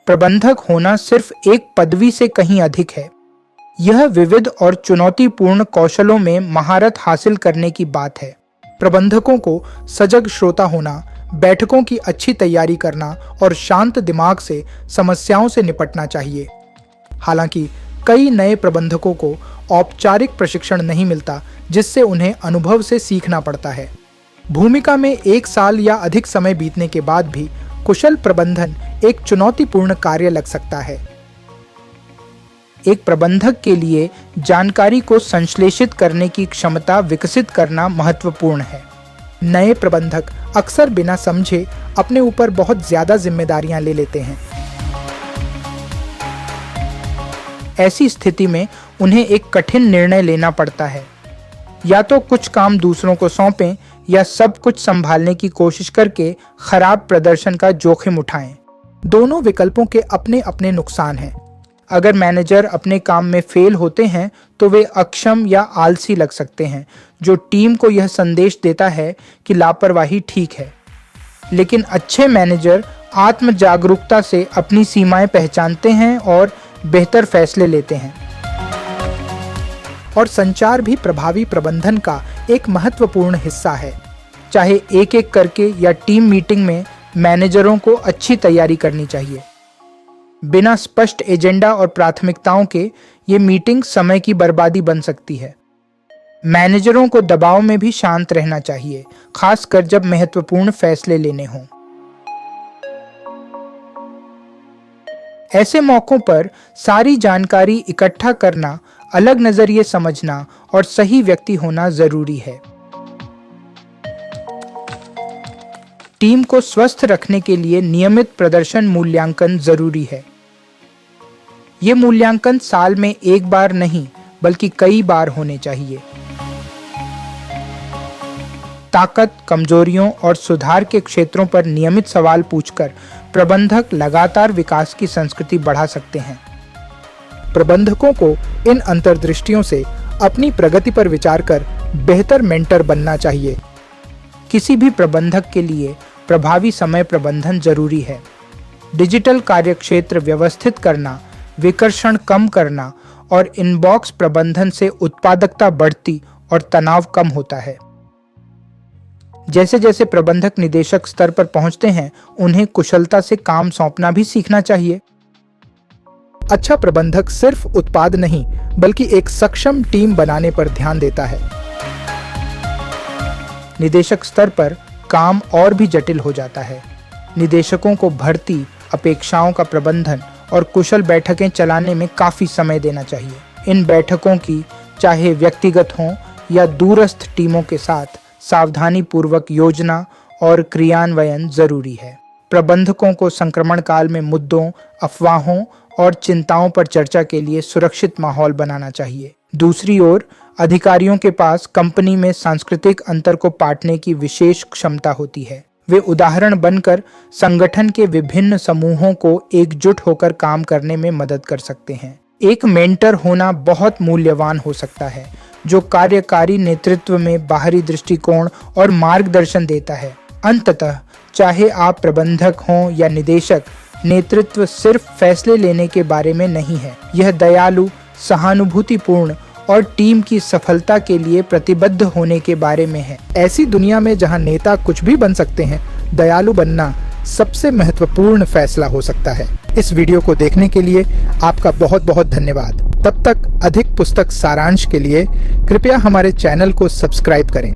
प्रबंधक होना सिर्फ एक पदवी से कहीं अधिक है। यह विविध और चुनौतीपूर्ण कौशलों में महारत हासिल करने की बात है। प्रबंधकों को सजग श्रोता होना, बैठकों की अच्छी तैयारी करना और शांत दिमाग से समस्याओं से निपटना चाहिए। हालांकि कई नए प्रबंधकों को औपचारिक प्रशिक्षण नहीं मिलता, जिससे उन्हें अनुभव से सीखना पड़ता है। भूमिका में 1 साल या अधिक समय बीतने के बाद भी कुशल प्रबंधन एक चुनौतीपूर्ण कार्य लग सकता है। एक प्रबंधक के लिए जानकारी को संश्लेषित करने की क्षमता विकसित करना महत्वपूर्ण है। नए प्रबंधक अक्सर बिना समझे अपने ऊपर बहुत ज्यादा जिम्मेदारियां ले लेते हैं। ऐसी स्थिति में उन्हें एक कठिन निर्णय लेना पड़ता है। या तो कुछ काम दूसरों को सौंपें या सब कुछ संभालने की कोशिश करके खराब प्रदर्शन का जोखिम उठाएं। दोनों विकल्पों के अपने अपने नुकसान हैं। अगर मैनेजर अपने काम में फेल होते हैं तो वे अक्षम या आलसी लग सकते हैं, जो टीम को यह संदेश देता है कि लापरवाही ठीक है। लेकिन अच्छे मैनेजर आत्म जागरूकता से अपनी सीमाएं पहचानते हैं और बेहतर फैसले लेते हैं। और संचार भी प्रभावी प्रबंधन का एक महत्वपूर्ण हिस्सा है। चाहे एक-एक करके या टीम मीटिंग में मैनेजरों को अच्छी तैयारी करनी चाहिए। बिना स्पष्ट एजेंडा और प्राथमिकताओं के ये मीटिंग समय की बर्बादी बन सकती है। मैनेजरों को दबाव में भी शांत रहना चाहिए, खासकर जब महत्वपूर्ण फैसले लेने हों। ऐसे मौकों पर सारी जानकारी इकट्ठा करना, अलग नजरिए समझना और सही व्यक्ति होना जरूरी है। टीम को स्वस्थ रखने के लिए नियमित प्रदर्शन मूल्यांकन जरूरी है। ये मूल्यांकन साल में 1 बार नहीं, बल्कि कई बार होने चाहिए। ताकत, कमजोरियों और सुधार के क्षेत्रों पर नियमित सवाल पूछकर प्रबंधक लगातार विकास की संस्कृति बढ़ा सकते हैं। प्रबंधकों को इन अंतर्दृष्टियों से अपनी प्रगति पर विचार कर बेहतर मेंटर बनना चाहिए। किसी भी प्रबंधक के लिए प्रभावी समय प्रबंधन जरूरी है। डिजिटल कार्यक्षेत्र व्यवस्थित करना, विकर्षण कम करना और इनबॉक्स प्रबंधन से उत्पादकता बढ़ती और तनाव कम होता है। जैसे जैसे प्रबंधक निदेशक स्तर पर पहुंचते हैं, उन्हें कुशलता से काम सौंपना भी सीखना चाहिए। अच्छा प्रबंधक सिर्फ उत्पाद नहीं, बल्कि एक सक्षम टीम बनाने पर ध्यान देता है। निदेशक स्तर पर काम और भी जटिल हो जाता है। निदेशकों को भर्ती, अपेक्षाओं का प्रबंधन और कुशल बैठकें चलाने में काफी समय देना चाहिए। इन बैठकों की चाहे व्यक्तिगत हों या दूरस्थ टीमों के साथ सावधानी पूर्वक योजना और क्रियान्वयन जरूरी है। प्रबंधकों को संक्रमण काल में मुद्दों, अफवाहों और चिंताओं पर चर्चा के लिए सुरक्षित माहौल बनाना चाहिए। दूसरी ओर अधिकारियों के पास कंपनी में सांस्कृतिक अंतर को पाटने की विशेष क्षमता होती है। वे उदाहरण बनकर संगठन के विभिन्न समूहों को एकजुट होकर काम करने में मदद कर सकते हैं। एक मेंटर होना बहुत मूल्यवान हो सकता है, जो कार्यकारी नेतृत्व में बाहरी दृष्टिकोण और मार्गदर्शन देता है। अंततः चाहे आप प्रबंधक हों या निदेशक, नेतृत्व सिर्फ फैसले लेने के बारे में नहीं है। यह दयालु, सहानुभूतिपूर्ण और टीम की सफलता के लिए प्रतिबद्ध होने के बारे में है। ऐसी दुनिया में जहां नेता कुछ भी बन सकते हैं, दयालु बनना सबसे महत्वपूर्ण फैसला हो सकता है। इस वीडियो को देखने के लिए आपका बहुत बहुत धन्यवाद। तब तक अधिक पुस्तक सारांश के लिए कृपया हमारे चैनल को सब्सक्राइब करें।